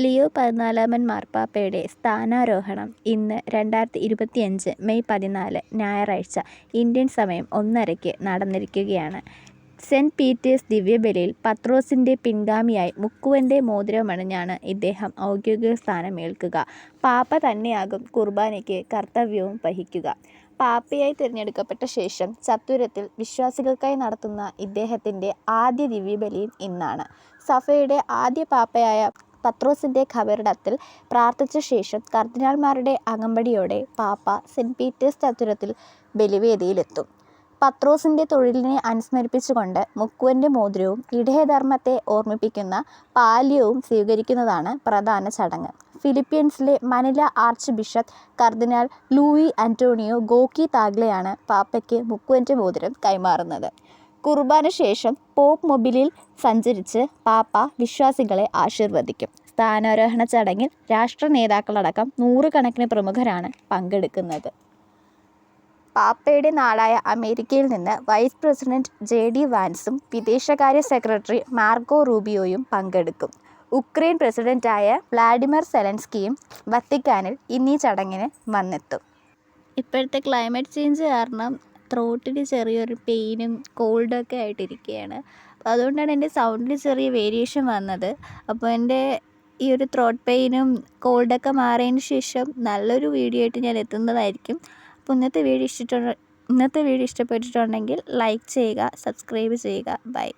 Leo 14 മാർപ്പാപ്പയുടെ സ്ഥാനാരോഹണം ഇന്ന് 2025 May 14 ഞായറാഴ്ച ഇന്ത്യൻ സമയം 1:30 നടന്നിരിക്കുകയാണ്. സെന്റ് പീറ്റേഴ്സ് ദിവ്യബലിയിൽ പത്രോസിന്റെ പിൻഗാമിയായി മുക്കുവന്റെ മോതിരമണിഞ്ഞാണ് ഇദ്ദേഹം ഔദ്യോഗിക സ്ഥാനമേൽക്കുക. പാപ്പ തന്നെയാകും കുർബാനയ്ക്ക് കർത്തവ്യവും വഹിക്കുക. പാപ്പയായി തിരഞ്ഞെടുക്കപ്പെട്ട ശേഷം ചത്തുരത്തിൽ വിശ്വാസികൾക്കായി നടത്തുന്ന ഇദ്ദേഹത്തിന്റെ ആദ്യ ദിവ്യബലിയും ഇന്നാണ്. സഭയുടെ ആദ്യ പാപ്പയായ പത്രോസിന്റെ ഖബറിടത്തിൽ പ്രാർത്ഥിച്ച ശേഷം കർദിനാൾമാരുടെ അകമ്പടിയോടെ പാപ്പ സെന്റ് പീറ്റേഴ്സ് ചത്തുരത്തിൽ ബലിവേദിയിലെത്തും. പത്രോസിന്റെ തൊഴിലിനെ അനുസ്മരിപ്പിച്ചുകൊണ്ട് മുക്കുവന്റെ മോതിരവും ഇടയധർമ്മത്തെ ഓർമ്മിപ്പിക്കുന്ന പാല്യവും സ്വീകരിക്കുന്നതാണ് പ്രധാന ചടങ്ങ്. ഫിലിപ്പീൻസിലെ മനില ആർച്ച് ബിഷപ്പ് കർദിനാൾ ലൂയി അന്റോണിയോ ഗോക്കി താഗ്ലെയാണ് പാപ്പയ്ക്ക് മുക്കുവന്റെ മോതിരം കൈമാറുന്നത്. കുർബാന ശേഷം പോപ്പ് മൊബിലിൽ സഞ്ചരിച്ച് പാപ്പ വിശ്വാസികളെ ആശീർവദിക്കും. സ്ഥാനാരോഹണ ചടങ്ങിൽ രാഷ്ട്ര നേതാക്കളടക്കം നൂറുകണക്കിന് പ്രമുഖരാണ് പങ്കെടുക്കുന്നത്. പാപ്പയുടെ നാടായ അമേരിക്കയിൽ നിന്ന് വൈസ് പ്രസിഡന്റ് JD വാൻസും വിദേശകാര്യ സെക്രട്ടറി മാർക്കോ റൂബിയോയും പങ്കെടുക്കും. ഉക്രൈൻ പ്രസിഡന്റായ വ്ളാഡിമിർ സെലൻസ്കിയും വത്തിക്കാനിൽ ഇന്നീ ചടങ്ങിന് വന്നെത്തും. ഇപ്പോഴത്തെ ക്ലൈമറ്റ് ചേഞ്ച് കാരണം ത്രോട്ടിന് ചെറിയൊരു പെയിനും കോൾഡൊക്കെ ആയിട്ടിരിക്കുകയാണ്. അപ്പോൾ അതുകൊണ്ടാണ് എൻ്റെ സൗണ്ടിൽ ചെറിയ വേരിയേഷൻ വന്നത്. അപ്പോൾ എൻ്റെ ഈ ഒരു ത്രോട്ട് പെയിനും കോൾഡൊക്കെ മാറിയതിന് ശേഷം നല്ലൊരു വീഡിയോ ആയിട്ട് ഞാൻ എത്തുന്നതായിരിക്കും. അപ്പോൾ ഇന്നത്തെ വീഡിയോ ഇഷ്ടപ്പെട്ടിട്ടുണ്ടെങ്കിൽ ലൈക്ക് ചെയ്യുക, സബ്സ്ക്രൈബ് ചെയ്യുക. ബൈ.